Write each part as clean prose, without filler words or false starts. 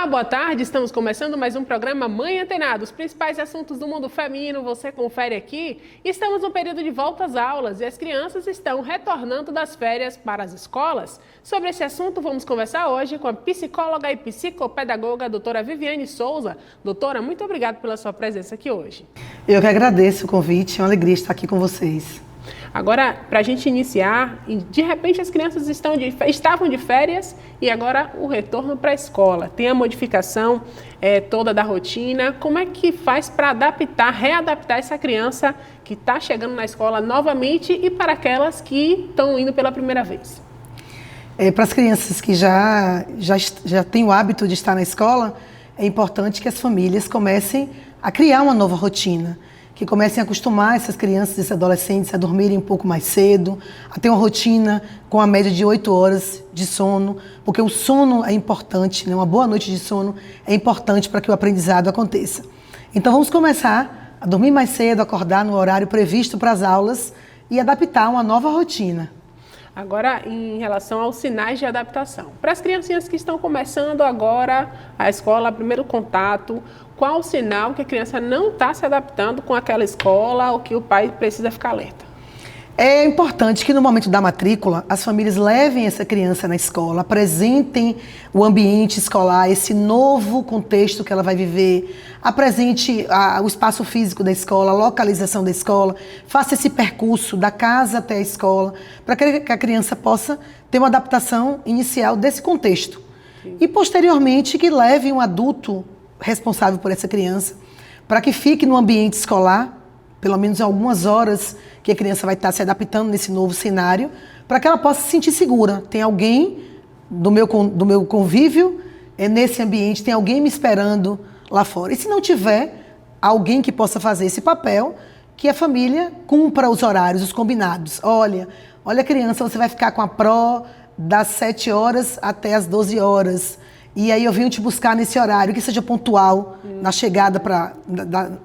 Olá, boa tarde. Estamos começando mais um programa Mãe Antenada. Os principais assuntos do mundo feminino você confere aqui. Estamos no período de volta às aulas e as crianças estão retornando das férias para as escolas. Sobre esse assunto, vamos conversar hoje com a psicóloga e psicopedagoga doutora Viviane Souza. Doutora, muito obrigada pela sua presença aqui hoje. Eu que agradeço o convite, é uma alegria estar aqui com vocês. Agora, para a gente iniciar, de repente as crianças estavam de férias e agora o retorno para a escola. Tem a modificação toda da rotina. Como é que faz para readaptar essa criança que está chegando na escola novamente e para aquelas que estão indo pela primeira vez? Para as crianças que já têm o hábito de estar na escola, é importante que as famílias comecem a criar uma nova rotina. Que comecem a acostumar essas crianças, esses adolescentes a dormirem um pouco mais cedo, a ter uma rotina com a média de 8 horas de sono, porque o sono é importante, né? Uma boa noite de sono é importante para que o aprendizado aconteça. Então vamos começar a dormir mais cedo, acordar no horário previsto para as aulas e adaptar uma nova rotina. Agora, em relação aos sinais de adaptação. Para as criancinhas que estão começando agora a escola, primeiro contato, qual o sinal que a criança não está se adaptando com aquela escola ou que o pai precisa ficar alerta? É importante que no momento da matrícula, as famílias levem essa criança na escola, apresentem o ambiente escolar, esse novo contexto que ela vai viver, apresente o espaço físico da escola, a localização da escola, faça esse percurso da casa até a escola, para que a criança possa ter uma adaptação inicial desse contexto. Sim. E posteriormente que leve um adulto responsável por essa criança, para que fique no ambiente escolar, pelo menos algumas horas que a criança vai estar se adaptando nesse novo cenário, para que ela possa se sentir segura. Tem alguém do meu convívio nesse ambiente, tem alguém me esperando lá fora. E se não tiver alguém que possa fazer esse papel, que a família cumpra os horários, os combinados. Olha criança, você vai ficar com a pró das 7 horas até as 12 horas. E aí eu venho te buscar nesse horário, que seja pontual na chegada,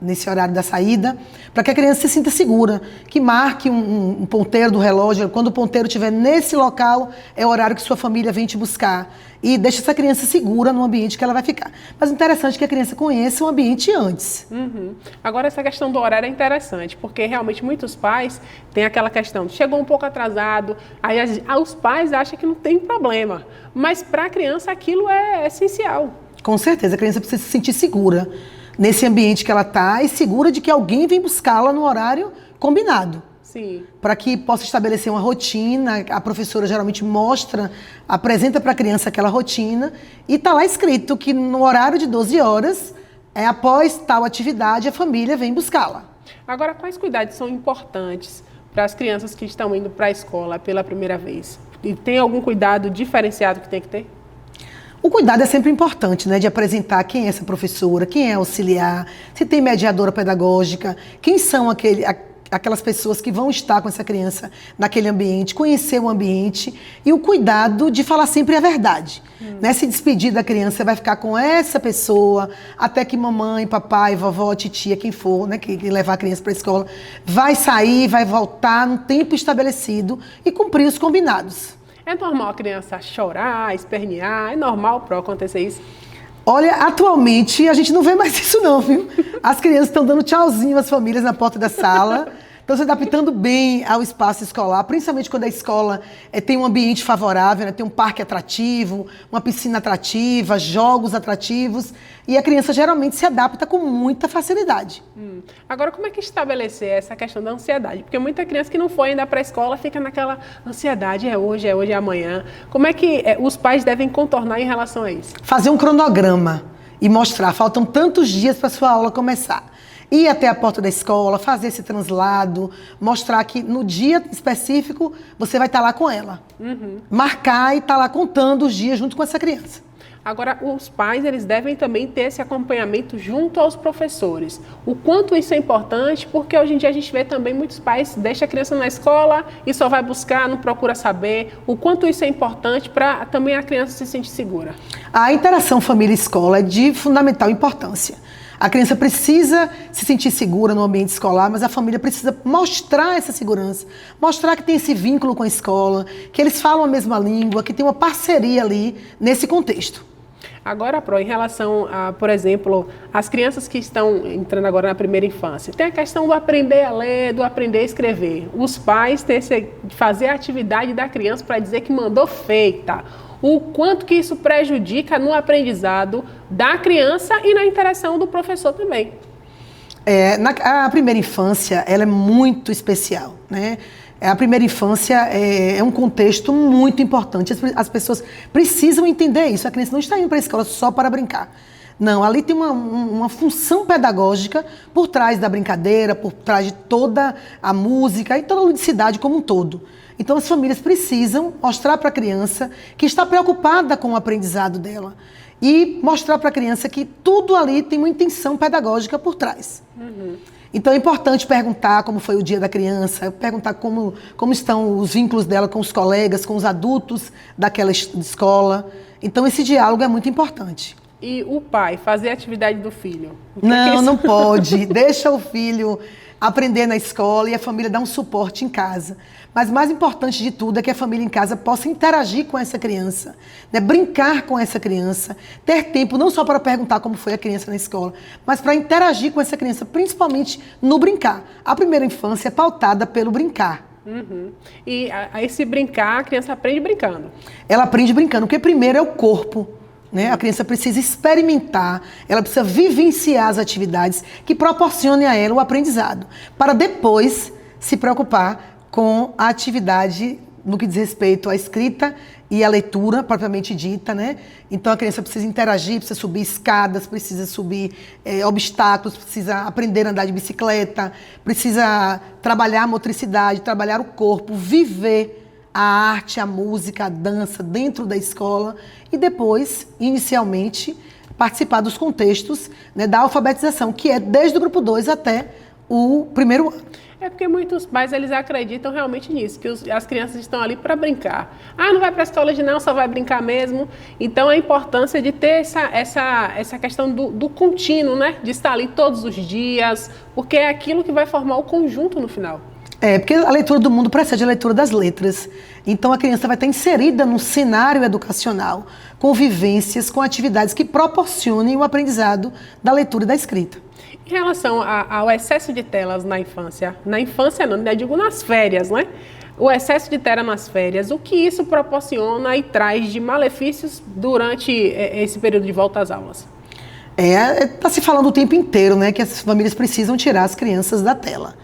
nesse horário da saída, para que a criança se sinta segura, que marque um ponteiro do relógio, quando o ponteiro estiver nesse local, é o horário que sua família vem te buscar. E deixa essa criança segura no ambiente que ela vai ficar. Mas é interessante que a criança conheça o ambiente antes. Uhum. Agora, essa questão do horário é interessante, porque realmente muitos pais têm aquela questão, chegou um pouco atrasado, aí os pais acham que não tem problema, mas para a criança aquilo é essencial. Com certeza, a criança precisa se sentir segura nesse ambiente que ela está e segura de que alguém vem buscá-la no horário combinado. Sim. Para que possa estabelecer uma rotina, a professora geralmente apresenta para a criança aquela rotina e está lá escrito que no horário de 12 horas, após tal atividade, a família vem buscá-la. Agora, quais cuidados são importantes para as crianças que estão indo para a escola pela primeira vez? E tem algum cuidado diferenciado que tem que ter? O cuidado é sempre importante, né? De apresentar quem é essa professora, quem é auxiliar, se tem mediadora pedagógica, quem são aquelas pessoas que vão estar com essa criança naquele ambiente, conhecer o ambiente e o cuidado de falar sempre a verdade. Né? Se despedir da criança, você vai ficar com essa pessoa até que mamãe, papai, vovó, titia, quem for, né, que levar a criança para a escola, vai sair, vai voltar num tempo estabelecido e cumprir os combinados. É normal a criança chorar, espernear? É normal para acontecer isso? Olha, atualmente a gente não vê mais isso não, viu? As crianças estão dando tchauzinho às famílias na porta da sala, estão se adaptando bem ao espaço escolar, principalmente quando a escola tem um ambiente favorável, né? Tem um parque atrativo, uma piscina atrativa, jogos atrativos, e a criança geralmente se adapta com muita facilidade. Agora, como é que estabelecer essa questão da ansiedade? Porque muita criança que não foi ainda para a escola fica naquela ansiedade, é hoje, é amanhã. Como é que os pais devem contornar em relação a isso? Fazer um cronograma e mostrar, faltam tantos dias para a sua aula começar. Ir até a porta da escola, fazer esse translado, mostrar que no dia específico você vai estar lá com ela. Marcar e estar lá contando os dias junto com essa criança. Agora, os pais, eles devem também ter esse acompanhamento junto aos professores. O quanto isso é importante, porque hoje em dia a gente vê também muitos pais deixam a criança na escola e só vai buscar, não procura saber. O quanto isso é importante para também a criança se sentir segura. A interação família-escola é de fundamental importância. A criança precisa se sentir segura no ambiente escolar, mas a família precisa mostrar essa segurança, mostrar que tem esse vínculo com a escola, que eles falam a mesma língua, que tem uma parceria ali nesse contexto. Agora, Pro, em relação a, por exemplo, as crianças que estão entrando agora na primeira infância, tem a questão do aprender a ler, do aprender a escrever. Os pais têm que fazer a atividade da criança para dizer que mandou feita. O quanto que isso prejudica no aprendizado da criança e na interação do professor também. A primeira infância, ela é muito especial, né? A primeira infância é um contexto muito importante. As pessoas precisam entender isso. A criança não está indo para a escola só para brincar. Não, ali tem uma função pedagógica por trás da brincadeira, por trás de toda a música e toda a ludicidade como um todo. Então, as famílias precisam mostrar para a criança que está preocupada com o aprendizado dela e mostrar para a criança que tudo ali tem uma intenção pedagógica por trás. Então, é importante perguntar como foi o dia da criança, perguntar como estão os vínculos dela com os colegas, com os adultos daquela escola. Então, esse diálogo é muito importante. E o pai fazer a atividade do filho? Não pode. Deixa o filho aprender na escola e a família dar um suporte em casa. Mas mais importante de tudo é que a família em casa possa interagir com essa criança, né? Brincar com essa criança, ter tempo não só para perguntar como foi a criança na escola, mas para interagir com essa criança, principalmente no brincar. A primeira infância é pautada pelo brincar. E esse brincar, a criança aprende brincando. Ela aprende brincando, porque primeiro é o corpo. Né? A criança precisa experimentar, ela precisa vivenciar as atividades que proporcionem a ela o aprendizado, para depois se preocupar com a atividade no que diz respeito à escrita e à leitura propriamente dita, né? Então a criança precisa interagir, precisa subir escadas, precisa subir obstáculos, precisa aprender a andar de bicicleta, precisa trabalhar a motricidade, trabalhar o corpo, viver a arte, a música, a dança dentro da escola e depois, inicialmente, participar dos contextos, né, da alfabetização, que é desde o grupo 2 até o primeiro ano. É porque muitos pais, eles acreditam realmente nisso, que as crianças estão ali para brincar. Ah, não vai para a escola de não, só vai brincar mesmo. Então, a importância de ter essa questão do contínuo, né? De estar ali todos os dias, porque é aquilo que vai formar o conjunto no final. Porque a leitura do mundo precede a leitura das letras. Então, a criança vai estar inserida num cenário educacional, com vivências, com atividades que proporcionem o aprendizado da leitura e da escrita. Em relação ao excesso de telas na infância não, eu digo nas férias, né? O excesso de tela nas férias, o que isso proporciona e traz de malefícios durante esse período de volta às aulas? Está se falando o tempo inteiro, né, que as famílias precisam tirar as crianças da tela.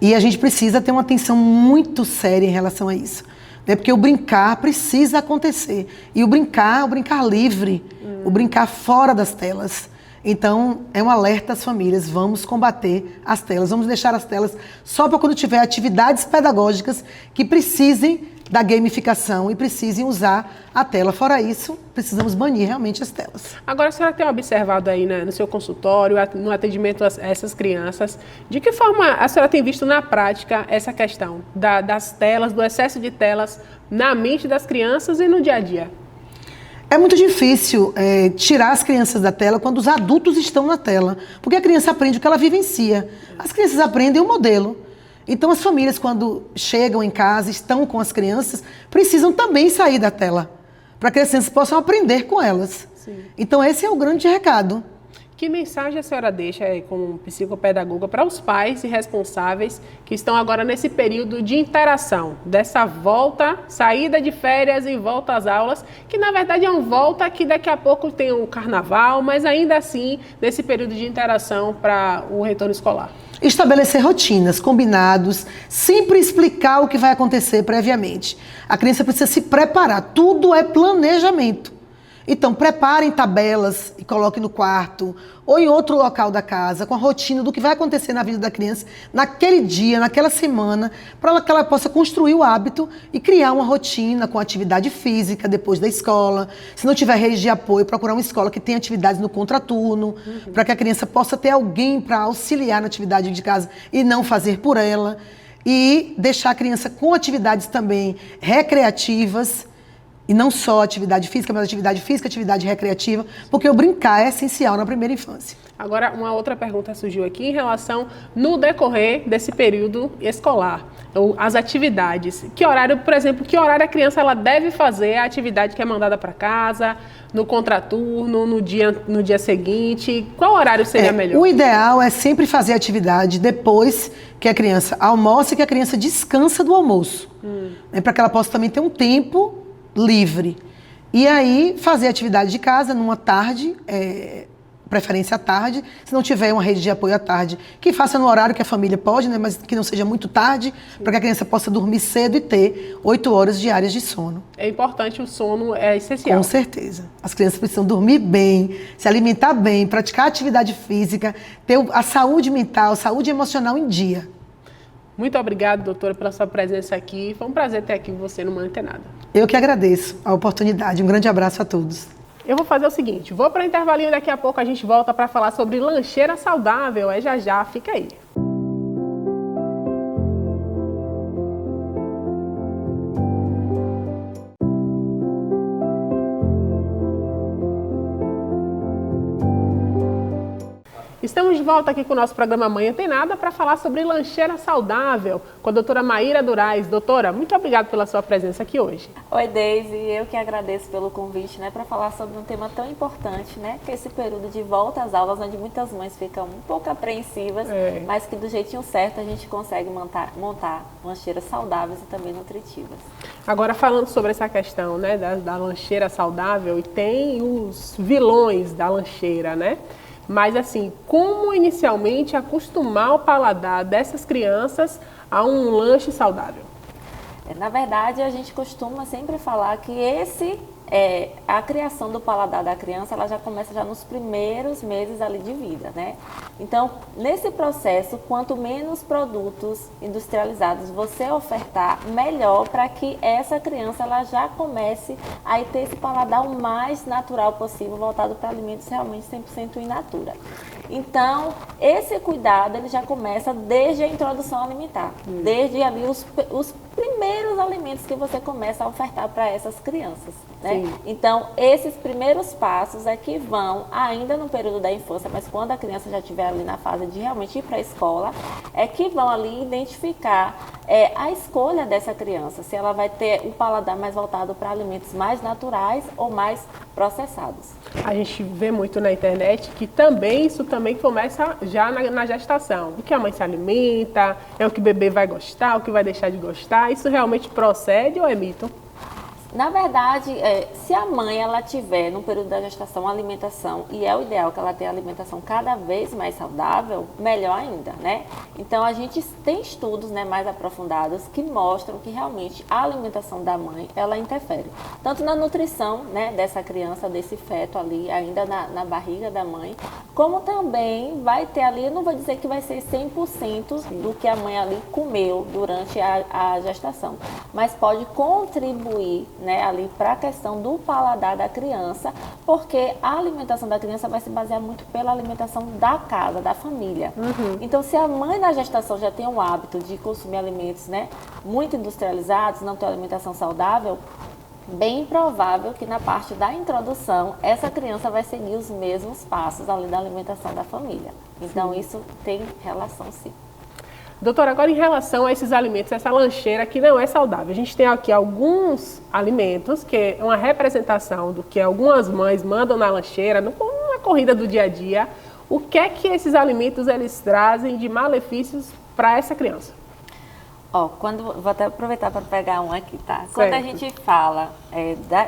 E a gente precisa ter uma atenção muito séria em relação a isso. Né? Porque o brincar precisa acontecer. E o brincar livre, o brincar fora das telas. Então, é um alerta às famílias, vamos combater as telas, vamos deixar as telas só para quando tiver atividades pedagógicas que precisem da gamificação e precisem usar a tela. Fora isso, precisamos banir realmente as telas. Agora, a senhora tem observado aí, né, no seu consultório, no atendimento a essas crianças, de que forma a senhora tem visto na prática essa questão das telas, do excesso de telas na mente das crianças e no dia a dia? É muito difícil tirar as crianças da tela quando os adultos estão na tela, porque a criança aprende o que ela vivencia. As crianças aprendem o modelo. Então, as famílias, quando chegam em casa, estão com as crianças, precisam também sair da tela, para que as crianças possam aprender com elas. Sim. Então, esse é o grande recado. Que mensagem a senhora deixa como psicopedagoga para os pais e responsáveis que estão agora nesse período de interação, dessa volta, saída de férias e volta às aulas, que na verdade é uma volta que daqui a pouco tem um carnaval, mas ainda assim, nesse período de interação para o retorno escolar? Estabelecer rotinas, combinados, sempre explicar o que vai acontecer previamente. A criança precisa se preparar, tudo é planejamento. Então, preparem tabelas e coloquem no quarto ou em outro local da casa, com a rotina do que vai acontecer na vida da criança naquele dia, naquela semana, para que ela possa construir o hábito e criar uma rotina com atividade física depois da escola. Se não tiver rede de apoio, procurar uma escola que tenha atividades no contraturno, para que a criança possa ter alguém para auxiliar na atividade de casa e não fazer por ela. E deixar a criança com atividades também recreativas, E não só atividade física, mas atividade física, atividade recreativa, porque o brincar é essencial na primeira infância. Agora, uma outra pergunta surgiu aqui em relação no decorrer desse período escolar, ou as atividades. Que horário, por exemplo, que horário a criança ela deve fazer a atividade que é mandada para casa, no contraturno, no dia seguinte? Qual horário seria melhor? O ideal é sempre fazer a atividade depois que a criança almoça e que a criança descansa do almoço. Para que ela possa também ter um tempo livre. E aí, fazer atividade de casa numa tarde, preferência à tarde, se não tiver uma rede de apoio à tarde, que faça no horário que a família pode, né, mas que não seja muito tarde, para que a criança possa dormir cedo e ter 8 horas diárias de sono. É importante, o sono é essencial. Com certeza. As crianças precisam dormir bem, se alimentar bem, praticar atividade física, ter a saúde mental, saúde emocional em dia. Muito obrigada, doutora, pela sua presença aqui. Foi um prazer ter aqui você no Mãe Antenada. Eu que agradeço a oportunidade. Um grande abraço a todos. Eu vou fazer o seguinte, vou para o intervalinho, daqui a pouco a gente volta para falar sobre lancheira saudável. É já, fica aí. Estamos de volta aqui com o nosso programa Mãe Antenada para falar sobre lancheira saudável com a doutora Maíra Durais. Doutora, muito obrigada pela sua presença aqui hoje. Oi, Deise, eu que agradeço pelo convite, para falar sobre um tema tão importante, que é esse período de volta às aulas, onde muitas mães ficam um pouco apreensivas, mas que do jeitinho certo a gente consegue montar lancheiras saudáveis e também nutritivas. Agora, falando sobre essa questão, da lancheira saudável, e tem os vilões da lancheira, Mas assim, como inicialmente acostumar o paladar dessas crianças a um lanche saudável? Na verdade, a gente costuma sempre falar que a criação do paladar da criança, ela já começa já nos primeiros meses ali de vida, Então, nesse processo, quanto menos produtos industrializados você ofertar, melhor para que essa criança ela já comece a ter esse paladar o mais natural possível, voltado para alimentos realmente 100% in natura. Então, esse cuidado ele já começa desde a introdução alimentar, desde ali os primeiros alimentos que você começa a ofertar para essas crianças, Então, esses primeiros passos é que vão, ainda no período da infância, mas quando a criança já estiver ali na fase de realmente ir para a escola, é que vão ali identificar a escolha dessa criança, se ela vai ter o paladar mais voltado para alimentos mais naturais ou mais processados. A gente vê muito na internet que isso também começa já na gestação. O que a mãe se alimenta, é o que o bebê vai gostar, o que vai deixar de gostar. Isso realmente procede ou é mito? Na verdade, se a mãe ela tiver no período da gestação uma alimentação, e é o ideal que ela tenha alimentação cada vez mais saudável, melhor ainda, Então a gente tem estudos mais aprofundados que mostram que realmente a alimentação da mãe, ela interfere. Tanto na nutrição dessa criança, desse feto ali, ainda na barriga da mãe, como também vai ter ali, eu não vou dizer que vai ser 100% do que a mãe ali comeu durante a gestação, mas pode contribuir ali para a questão do paladar da criança, porque a alimentação da criança vai se basear muito pela alimentação da casa, da família. Então, se a mãe na gestação já tem o hábito de consumir alimentos muito industrializados, não ter alimentação saudável, bem provável que na parte da introdução, essa criança vai seguir os mesmos passos ali da alimentação da família. Então, isso tem relação sim. Doutora, agora em relação a esses alimentos, essa lancheira que não é saudável, a gente tem aqui alguns alimentos que é uma representação do que algumas mães mandam na lancheira, na corrida do dia a dia. O que é que esses alimentos eles trazem de malefícios para essa criança? Vou até aproveitar para pegar um aqui, tá? Certo. Quando a gente fala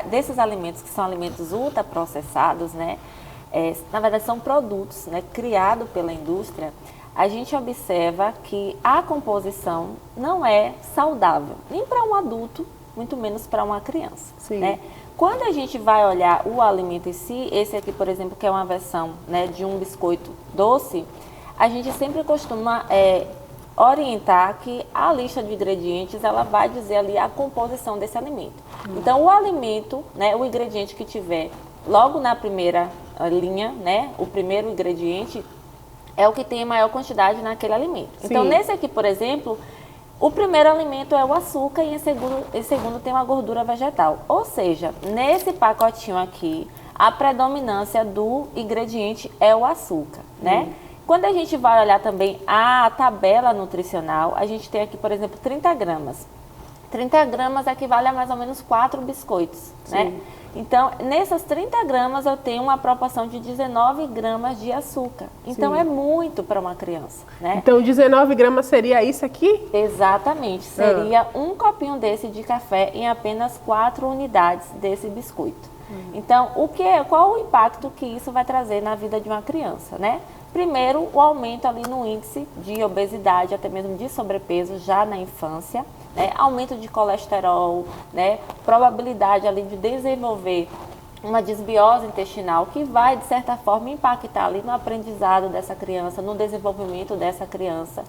desses alimentos que são alimentos ultraprocessados, na verdade são produtos criados pela indústria, a gente observa que a composição não é saudável, nem para um adulto, muito menos para uma criança. Quando a gente vai olhar o alimento em si, esse aqui, por exemplo, que é uma versão de um biscoito doce, a gente sempre costuma orientar que a lista de ingredientes, ela vai dizer ali a composição desse alimento. Então, o alimento, o ingrediente que tiver logo na primeira linha, o primeiro ingrediente, é o que tem a maior quantidade naquele alimento. Sim. Então, nesse aqui, por exemplo, O primeiro alimento é o açúcar e em segundo tem uma gordura vegetal. Ou seja, nesse pacotinho aqui, a predominância do ingrediente é o açúcar, né? Quando a gente vai olhar também a tabela nutricional, a gente tem aqui, por exemplo, 30 gramas. 30 gramas equivale a mais ou menos 4 biscoitos, né? Então, nessas 30 gramas eu tenho uma proporção de 19 gramas de açúcar. Então, é muito para uma criança, né? Então, 19 gramas seria isso aqui? Exatamente. Seria um copinho desse de café em apenas 4 unidades desse biscoito. Então, qual o impacto que isso vai trazer na vida de uma criança, né? Primeiro, o aumento ali no índice de obesidade, até mesmo de sobrepeso já na infância, né? Aumento de colesterol, né? Probabilidade ali de desenvolver uma desbiose intestinal que vai, de certa forma, impactar ali no aprendizado dessa criança, no desenvolvimento dessa criança.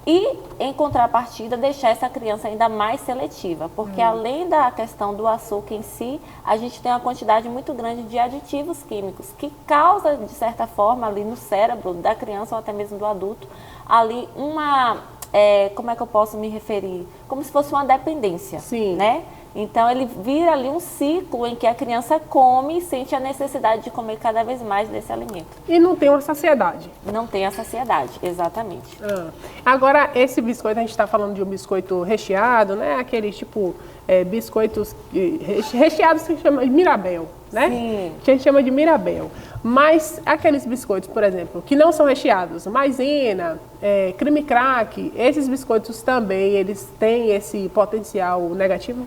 E, em contrapartida, deixar essa criança ainda mais seletiva, porque além da questão do açúcar em si, a gente tem uma quantidade muito grande de aditivos químicos que causa, de certa forma, ali no cérebro da criança ou até mesmo do adulto, ali como é que eu posso me referir? Como se fosse uma dependência, né? Então, ele vira ali um ciclo em que a criança come e sente a necessidade de comer cada vez mais desse alimento. E não tem uma saciedade. Não tem a saciedade, exatamente. Agora, esse biscoito, a gente está falando de um biscoito recheado, né? Aqueles tipo biscoitos recheados que se chama de Mirabel, né? Sim. Que a gente chama de Mirabel. Mas aqueles biscoitos, por exemplo, que não são recheados, maisena, creme crack, esses biscoitos também, eles têm esse potencial negativo?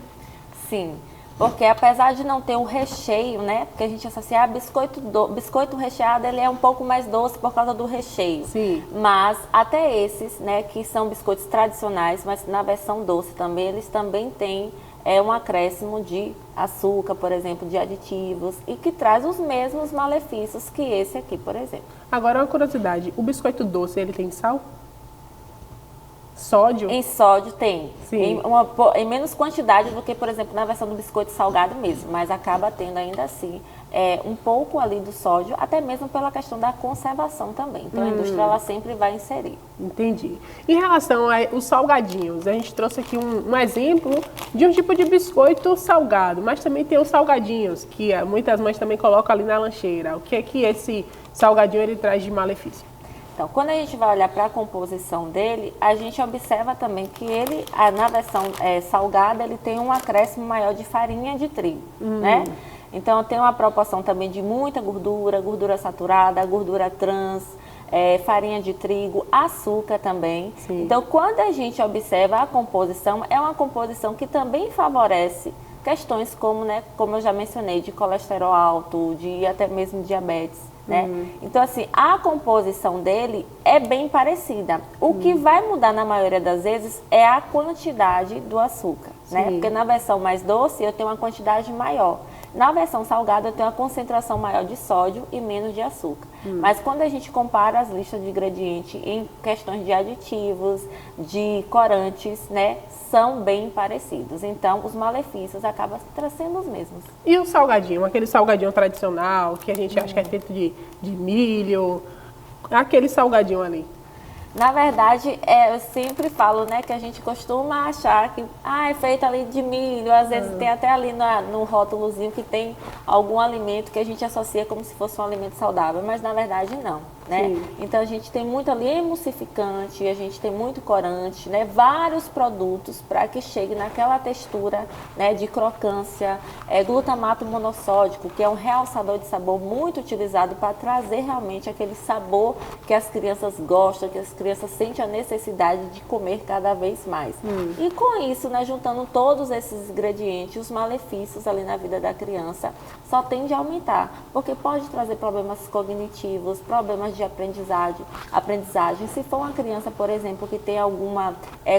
Sim, porque apesar de não ter o recheio, né? Porque a gente associa biscoito recheado, ele é um pouco mais doce por causa do recheio. Sim. Mas até esses, né, que são biscoitos tradicionais, mas na versão doce também, eles também têm um acréscimo de açúcar, por exemplo, de aditivos, e que traz os mesmos malefícios que esse aqui, por exemplo. Agora, uma curiosidade, o biscoito doce, ele tem sal? Sódio? Em sódio tem, Sim. em menos quantidade do que, por exemplo, na versão do biscoito salgado mesmo, mas acaba tendo ainda assim um pouco ali do sódio, até mesmo pela questão da conservação também. Então, a indústria ela sempre vai inserir. Entendi. Em relação aos salgadinhos, a gente trouxe aqui um exemplo de um tipo de biscoito salgado, mas também tem os salgadinhos, que muitas mães também colocam ali na lancheira. O que é que esse salgadinho ele traz de malefício? Então, quando a gente vai olhar para a composição dele, a gente observa também que ele, na versão salgada, ele tem um acréscimo maior de farinha de trigo, né? Então, tem uma proporção também de muita gordura saturada, gordura trans, farinha de trigo, açúcar também. Sim. Então, quando a gente observa a composição, é uma composição que também favorece questões como, né, como eu já mencionei, de colesterol alto, de até mesmo diabetes, né? Então, assim, a composição dele é bem parecida. O que vai mudar na maioria das vezes é a quantidade do açúcar, né? Porque na versão mais doce eu tenho uma quantidade maior. Na versão salgada eu tenho uma concentração maior de sódio e menos de açúcar. Mas quando a gente compara as listas de ingredientes em questões de aditivos, de corantes, né, são bem parecidos. Então, os malefícios acabam sendo os mesmos. E o salgadinho, aquele salgadinho tradicional, que a gente acha que é feito de milho, aquele salgadinho ali? Na verdade, eu sempre falo, né, que a gente costuma achar que é feito ali de milho, às vezes tem até ali no rótulozinho que tem algum alimento que a gente associa como se fosse um alimento saudável, mas na verdade não, né? Sim. Então a gente tem muito ali emulsificante, a gente tem muito corante, né, vários produtos para que chegue naquela textura, né, de crocância, glutamato monossódico, que é um realçador de sabor muito utilizado para trazer realmente aquele sabor que as crianças gostam, que as crianças sentem a necessidade de comer cada vez mais. E com isso, né, juntando todos esses ingredientes, os malefícios ali na vida da criança só tende a aumentar, porque pode trazer problemas cognitivos, problemas de aprendizagem. Se for uma criança, por exemplo, que tem alguma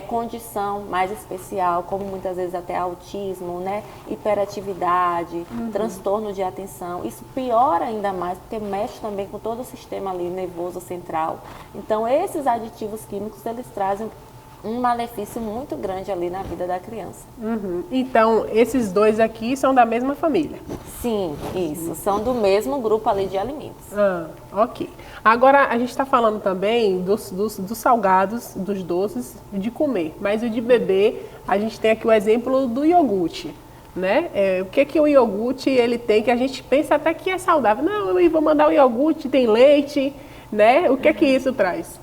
condição mais especial, como muitas vezes até autismo, né, hiperatividade, transtorno de atenção, isso piora ainda mais, porque mexe também com todo o sistema ali nervoso central. Então, esses aditivos químicos, eles trazem um malefício muito grande ali na vida da criança. Então, esses dois aqui são da mesma família? Sim, isso. São do mesmo grupo ali de alimentos. Ok. Agora, a gente está falando também dos salgados, dos doces de comer, mas o de beber, a gente tem aqui o exemplo do iogurte, né? O que o iogurte ele tem que a gente pensa até que é saudável? Não, eu vou mandar o iogurte, tem leite, né? O que isso traz?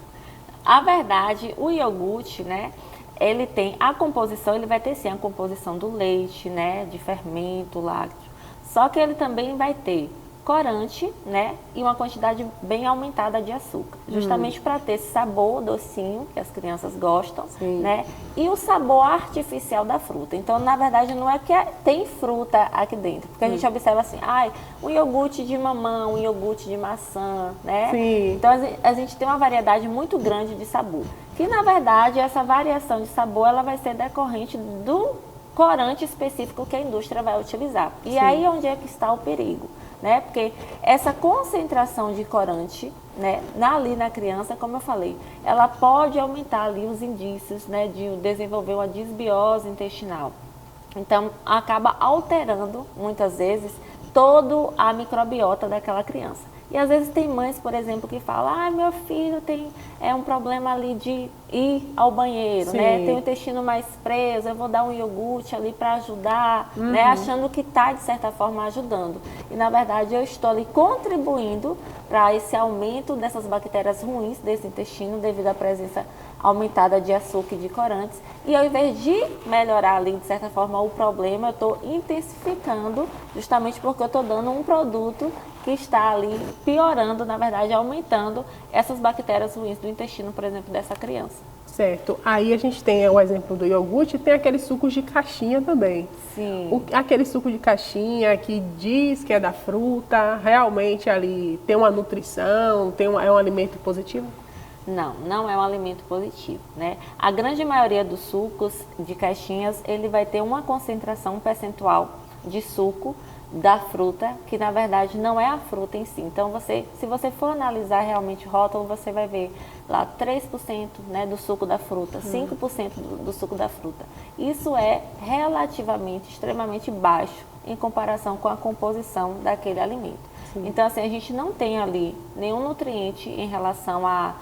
A verdade, o iogurte, né? Ele tem a composição, ele vai ter sim a composição do leite, né? De fermento lácteo. Só que ele também vai ter corante, né, e uma quantidade bem aumentada de açúcar, justamente para ter esse sabor docinho que as crianças gostam, né, e o sabor artificial da fruta. Então, na verdade, não é que tem fruta aqui dentro, porque a gente observa assim, um iogurte de mamão, um iogurte de maçã, né? Sim. Então, a gente tem uma variedade muito grande de sabor, que na verdade essa variação de sabor ela vai ser decorrente do corante específico que a indústria vai utilizar. E aí onde é que está o perigo? Né? Porque essa concentração de corante, né, ali na criança, como eu falei, ela pode aumentar ali os indícios, né, de desenvolver uma disbiose intestinal. Então, acaba alterando, muitas vezes, toda a microbiota daquela criança. E às vezes tem mães, por exemplo, que falam, meu filho tem um problema ali de ir ao banheiro, né? Tem o intestino mais preso, eu vou dar um iogurte ali para ajudar, né? Achando que está, de certa forma, ajudando. E, na verdade, eu estou ali contribuindo para esse aumento dessas bactérias ruins desse intestino devido à presença aumentada de açúcar e de corantes. E ao invés de melhorar ali, de certa forma, o problema, eu estou intensificando, justamente porque eu estou dando um produto que está ali piorando, na verdade, aumentando essas bactérias ruins do intestino, por exemplo, dessa criança. Certo. Aí a gente tem o exemplo do iogurte e tem aqueles sucos de caixinha também. Sim. Aquele suco de caixinha que diz que é da fruta, realmente ali tem uma nutrição, é um alimento positivo? Não, não é um alimento positivo, né? A grande maioria dos sucos de caixinhas, ele vai ter uma concentração, um percentual de suco da fruta, que na verdade não é a fruta em si. Então, se você for analisar realmente o rótulo, você vai ver lá 3%, né, do suco da fruta, 5% do suco da fruta. Isso é relativamente, extremamente baixo em comparação com a composição daquele alimento. Então, assim, a gente não tem ali nenhum nutriente em relação a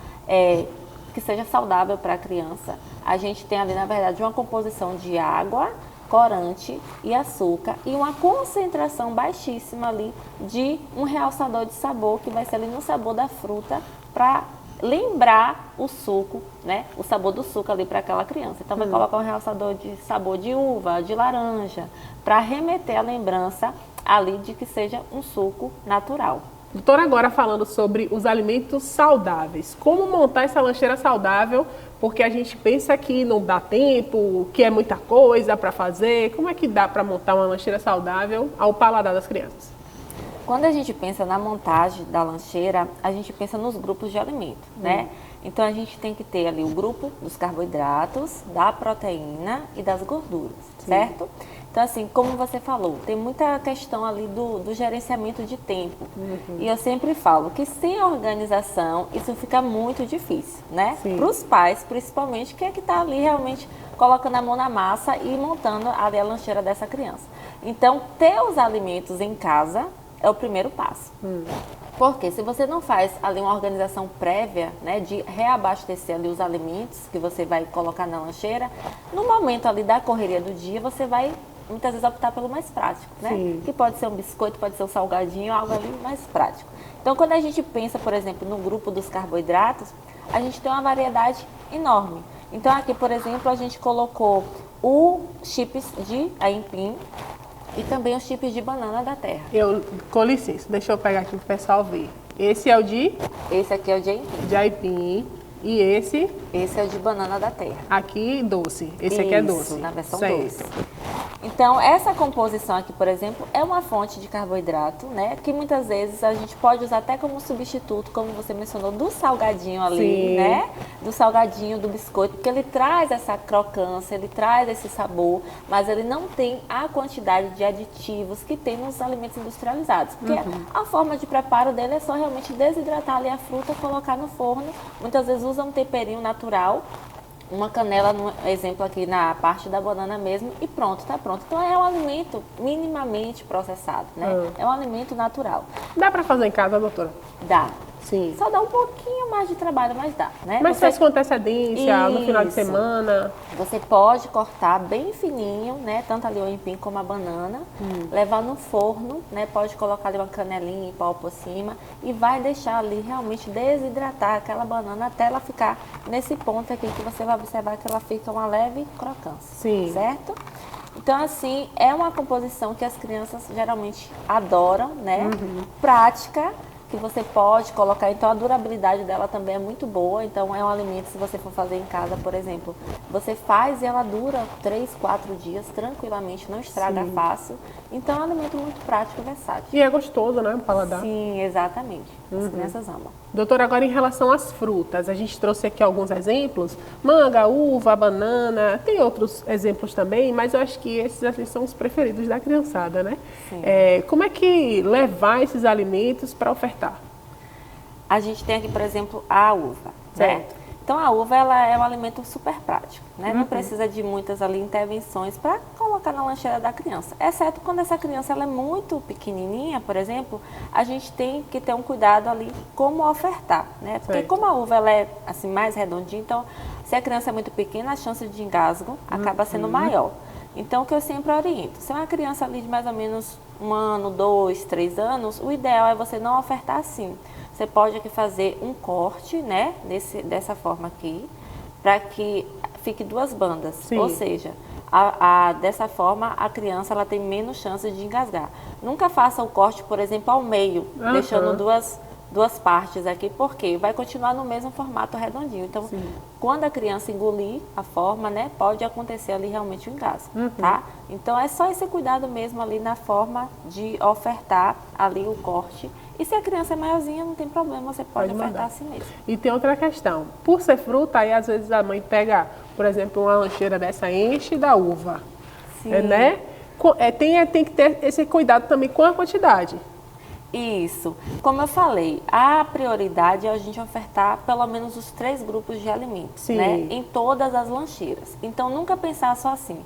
que seja saudável para a criança. A gente tem ali, na verdade, uma composição de água, corante e açúcar e uma concentração baixíssima ali de um realçador de sabor que vai ser ali no sabor da fruta para lembrar o suco, né? O sabor do suco ali para aquela criança. Então vai colocar um realçador de sabor de uva, de laranja, para remeter a lembrança ali de que seja um suco natural. Doutora, agora falando sobre os alimentos saudáveis. Como montar essa lancheira saudável? Porque a gente pensa que não dá tempo, que é muita coisa para fazer. Como é que dá para montar uma lancheira saudável ao paladar das crianças? Quando a gente pensa na montagem da lancheira, a gente pensa nos grupos de alimento, né? Então a gente tem que ter ali o grupo dos carboidratos, da proteína e das gorduras, certo? Então, assim, como você falou, tem muita questão ali do gerenciamento de tempo. E eu sempre falo que sem organização, isso fica muito difícil, né? Para os pais, principalmente, que é que está ali realmente colocando a mão na massa e montando ali a lancheira dessa criança. Então, ter os alimentos em casa é o primeiro passo. Porque se você não faz ali uma organização prévia, né, de reabastecer ali os alimentos que você vai colocar na lancheira, no momento ali da correria do dia, você vai muitas vezes optar pelo mais prático, né? Que pode ser um biscoito, pode ser um salgadinho, algo ali mais prático. Então, quando a gente pensa, por exemplo, no grupo dos carboidratos, a gente tem uma variedade enorme. Então, aqui, por exemplo, a gente colocou os chips de aipim e também os chips de banana da terra. Com licença, deixa eu pegar aqui para o pessoal ver. Esse é o de? Esse aqui é o de aipim. De aipim. E esse? Esse é o de banana da terra. Aqui, doce. Esse aqui é doce. Na versão doce. Então, essa composição aqui, por exemplo, é uma fonte de carboidrato, né? Que muitas vezes a gente pode usar até como substituto, como você mencionou, do salgadinho ali, né? Do salgadinho, do biscoito, porque ele traz essa crocância, ele traz esse sabor, mas ele não tem a quantidade de aditivos que tem nos alimentos industrializados. Porque a forma de preparo dele é só realmente desidratar ali a fruta, colocar no forno. Muitas vezes usa um temperinho natural, uma canela, no exemplo aqui na parte da banana mesmo, e pronto, tá pronto. Então é um alimento minimamente processado, né? É um alimento natural. Dá para fazer em casa, doutora? Dá. Sim. Só dá um pouquinho mais de trabalho, mas dá, né? Mas faz com antecedência, no final de Isso. semana. Você pode cortar bem fininho, né? Tanto ali o aipim como a banana, levar no forno, né? Pode colocar ali uma canelinha em pau por cima e vai deixar ali realmente desidratar aquela banana até ela ficar nesse ponto aqui que você vai observar que ela fica uma leve crocância. Sim. Certo? Então, assim, é uma composição que as crianças geralmente adoram, né? Prática, que você pode colocar, então a durabilidade dela também é muito boa, então é um alimento, se você for fazer em casa, por exemplo, você faz e ela dura 3, 4 dias tranquilamente, não estraga fácil, então é um alimento muito prático e versátil. E é gostoso, né? O paladar. Sim, exatamente, as crianças amam. Doutora, agora em relação às frutas, a gente trouxe aqui alguns exemplos, manga, uva, banana, tem outros exemplos também, mas eu acho que esses assim, são os preferidos da criançada, né? Sim. Como é que levar esses alimentos para ofertar? A gente tem aqui, por exemplo, a uva, né? Certo. Então a uva ela é um alimento super prático, né? Não precisa de muitas ali intervenções para colocar na lancheira da criança. Exceto quando essa criança ela é muito pequenininha, por exemplo, a gente tem que ter um cuidado ali como ofertar, né? Porque Certo. como a uva ela é assim mais redondinha, então se a criança é muito pequena, a chance de engasgo acaba sendo maior. Então o que eu sempre oriento, se é uma criança ali de mais ou menos 1 ano, 2, 3 anos, o ideal é você não ofertar assim. Você pode aqui fazer um corte, né, dessa forma aqui, para que fique 2 bandas. Sim. Ou seja, dessa forma a criança ela tem menos chance de engasgar. Nunca faça o corte, por exemplo, ao meio, deixando duas partes aqui, porque vai continuar no mesmo formato redondinho. Então, quando a criança engolir a forma, né, pode acontecer ali realmente o engasgo, tá? Então, é só esse cuidado mesmo ali na forma de ofertar ali o corte. E se a criança é maiorzinha, não tem problema, você pode ofertar mandar. assim mesmo. E tem outra questão, por ser fruta, aí às vezes a mãe pega, por exemplo, uma lancheira dessa, enche da uva, Sim. né? Tem que ter esse cuidado também com a quantidade. Isso. Como eu falei, a prioridade é a gente ofertar pelo menos os 3 grupos de alimentos, Sim. né? Em todas as lancheiras. Então, nunca pensar só assim.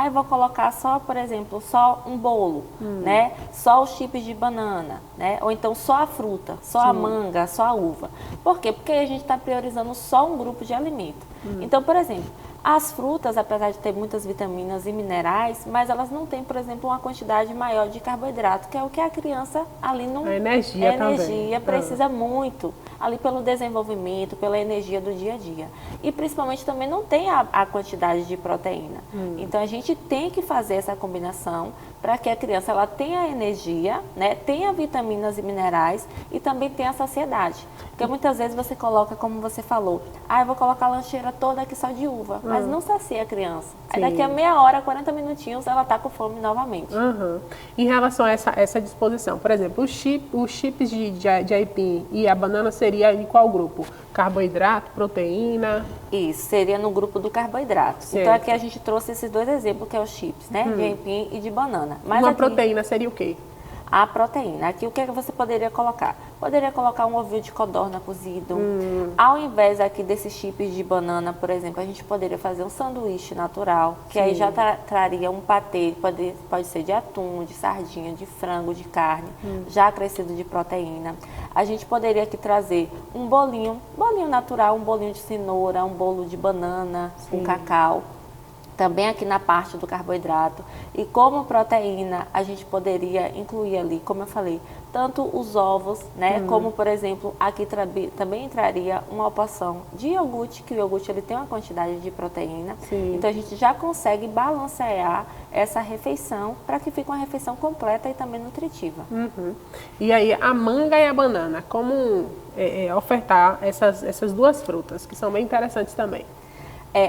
Eu vou colocar só, por exemplo, só um bolo, né? Só os chips de banana, né? Ou então só a fruta, só a manga, só a uva. Por quê? Porque a gente está priorizando só um grupo de alimento. Então, por exemplo, as frutas, apesar de ter muitas vitaminas e minerais, mas elas não têm, por exemplo, uma quantidade maior de carboidrato, que é o que a criança ali não... A energia também. Precisa muito, ali pelo desenvolvimento, pela energia do dia a dia. E principalmente também não tem a quantidade de proteína. Então a gente tem que fazer essa combinação para que a criança ela tenha energia, né, tenha vitaminas e minerais e também tenha saciedade. Porque muitas vezes você coloca, como você falou, eu vou colocar a lancheira toda aqui só de uva, mas não sacia a criança. Aí daqui a meia hora, 40 minutinhos, ela está com fome novamente. Em relação a essa disposição, por exemplo, os chips de aipim e a banana seria em qual grupo? Carboidrato, proteína? Isso, seria no grupo do carboidrato. Certo. Então aqui a gente trouxe esses 2 exemplos, que é os chips, né? De aipim e de banana. Mas Uma aqui, proteína seria o quê? a proteína. Aqui o que é que você poderia colocar? Poderia colocar um ovinho de codorna cozido. Ao invés aqui desses chips de banana, por exemplo, a gente poderia fazer um sanduíche natural, que aí já traria um patê, pode ser de atum, de sardinha, de frango, de carne, já acrescido de proteína. A gente poderia aqui trazer um bolinho natural, um bolinho de cenoura, um bolo de banana, com cacau. Também aqui na parte do carboidrato. E como proteína, a gente poderia incluir ali, como eu falei, tanto os ovos, né? Como, por exemplo, aqui também entraria uma porção de iogurte, que o iogurte ele tem uma quantidade de proteína. Então a gente já consegue balancear essa refeição para que fique uma refeição completa e também nutritiva. E aí a manga e a banana, como ofertar essas 2 frutas, que são bem interessantes também?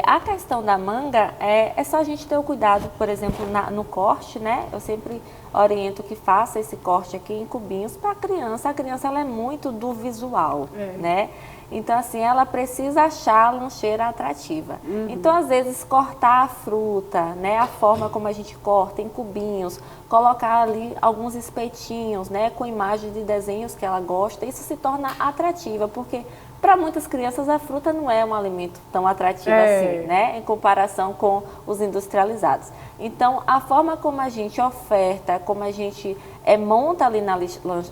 A questão da manga é só a gente ter o cuidado, por exemplo, no corte, né? Eu sempre oriento que faça esse corte aqui em cubinhos para a criança. A criança ela é muito do visual, né? Então, assim, ela precisa achar a lancheira atrativa. Então, às vezes, cortar a fruta, né? A forma como a gente corta em cubinhos, colocar ali alguns espetinhos, né? Com imagem de desenhos que ela gosta, isso se torna atrativa, porque Para muitas crianças, a fruta não é um alimento tão atrativo assim, né? Em comparação com os industrializados. Então, a forma como a gente oferta, como a gente monta ali na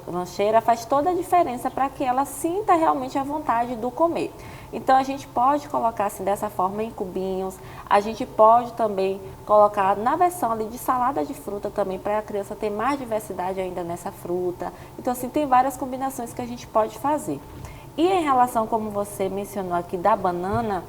lancheira, faz toda a diferença para que ela sinta realmente a vontade do comer. Então, a gente pode colocar assim dessa forma em cubinhos, a gente pode também colocar na versão ali de salada de fruta também, para a criança ter mais diversidade ainda nessa fruta. Então, assim, tem várias combinações que a gente pode fazer. E em relação, como você mencionou aqui, da banana,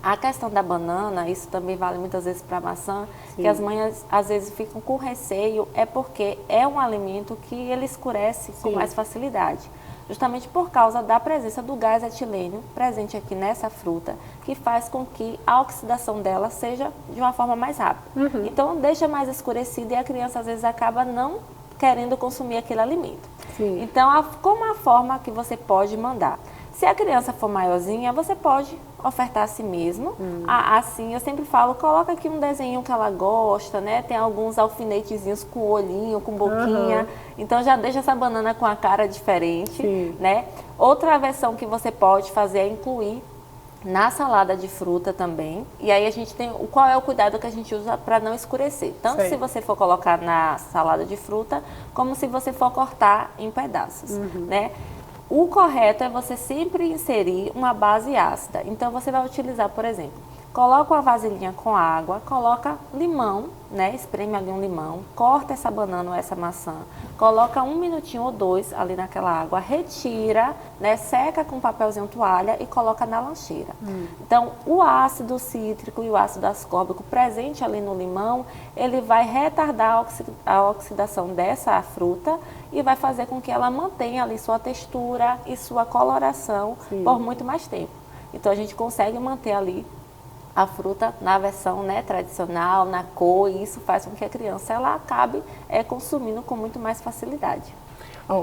a questão da banana, isso também vale muitas vezes para a maçã, que as mães às vezes ficam com receio, é porque é um alimento que ele escurece com mais facilidade. Justamente por causa da presença do gás etilênio presente aqui nessa fruta, que faz com que a oxidação dela seja de uma forma mais rápida. Então, deixa mais escurecida e a criança às vezes acaba não querendo consumir aquele alimento. Então, como a forma que você pode mandar? Se a criança for maiorzinha, você pode ofertar a si mesmo. Assim, eu sempre falo, coloca aqui um desenho que ela gosta, né? Tem alguns alfinetezinhos com olhinho, com boquinha. Então, já deixa essa banana com a cara diferente, né? Outra versão que você pode fazer é incluir na salada de fruta também. E aí a gente tem qual é o cuidado que a gente usa para não escurecer. Tanto se você for colocar na salada de fruta, como se você for cortar em pedaços, né? O correto é você sempre inserir uma base ácida. Então, você vai utilizar, por exemplo, coloca uma vasilhinha com água, coloca limão, né? Espreme ali um limão, corta essa banana ou essa maçã, coloca 1 minutinho ou 2 ali naquela água, retira, né? Seca com papelzinho toalha e coloca na lancheira. Então, o ácido cítrico e o ácido ascórbico presente ali no limão, ele vai retardar a oxidação dessa fruta e vai fazer com que ela mantenha ali sua textura e sua coloração por muito mais tempo. Então, a gente consegue manter ali a fruta na versão, né, tradicional, na cor, e isso faz com que a criança ela acabe consumindo com muito mais facilidade.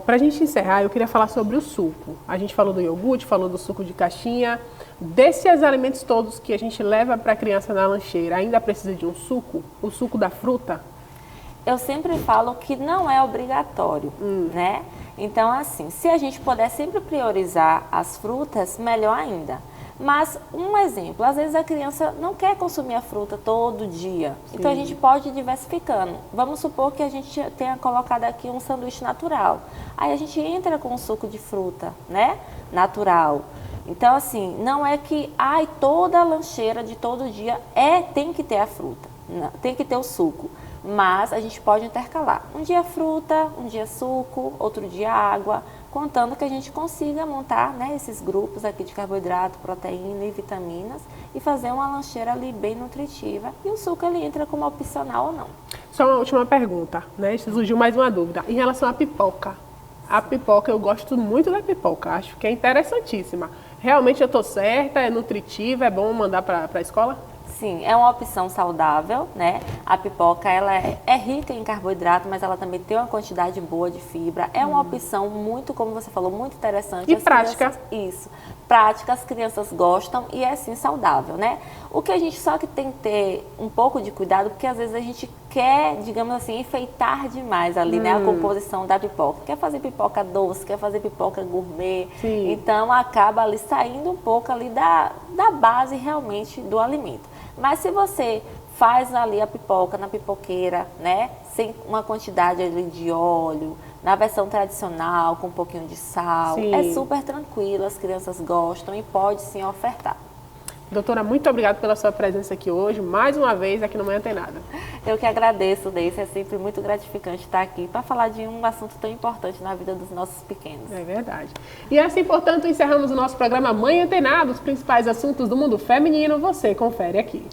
Para a gente encerrar, eu queria falar sobre o suco. A gente falou do iogurte, falou do suco de caixinha. Desses alimentos todos que a gente leva para a criança na lancheira, ainda precisa de um suco? O suco da fruta? Eu sempre falo que não é obrigatório, né? Então, assim, se a gente puder sempre priorizar as frutas, melhor ainda. Mas, um exemplo, às vezes a criança não quer consumir a fruta todo dia. Então, a gente pode ir diversificando. Vamos supor que a gente tenha colocado aqui um sanduíche natural. Aí, a gente entra com um suco de fruta, né? Natural. Então, assim, não é que toda lancheira de todo dia tem que ter a fruta, não, tem que ter o suco. Mas a gente pode intercalar. Um dia fruta, um dia suco, outro dia água, contando que a gente consiga montar, né, esses grupos aqui de carboidrato, proteína e vitaminas e fazer uma lancheira ali bem nutritiva. E o suco ele entra como opcional ou não. Só uma última pergunta, né? Surgiu mais uma dúvida. Em relação à pipoca. A pipoca, eu gosto muito da pipoca, acho que é interessantíssima. Realmente eu estou certa, é nutritiva, é bom mandar para a escola? Sim, é uma opção saudável, né? A pipoca, ela é rica em carboidrato, mas ela também tem uma quantidade boa de fibra. É uma opção muito, como você falou, muito interessante. E prática. Isso. Prática, as crianças gostam e é, sim, saudável, né? O que a gente só que tem que ter um pouco de cuidado, porque às vezes a gente quer, digamos assim, enfeitar demais ali, né? A composição da pipoca. Quer fazer pipoca doce, quer fazer pipoca gourmet. Sim. Então, acaba ali saindo um pouco ali da base realmente do alimento. Mas se você faz ali a pipoca na pipoqueira, né, sem uma quantidade ali de óleo, na versão tradicional, com um pouquinho de sal, é super tranquilo, as crianças gostam e pode sim ofertar. Doutora, muito obrigada pela sua presença aqui hoje, mais uma vez aqui no Manhã Tem Nada. Eu que agradeço, Deise, é sempre muito gratificante estar aqui para falar de um assunto tão importante na vida dos nossos pequenos. É verdade. E assim, portanto, encerramos o nosso programa Manhã Tem Nada, os principais assuntos do mundo feminino, você confere aqui.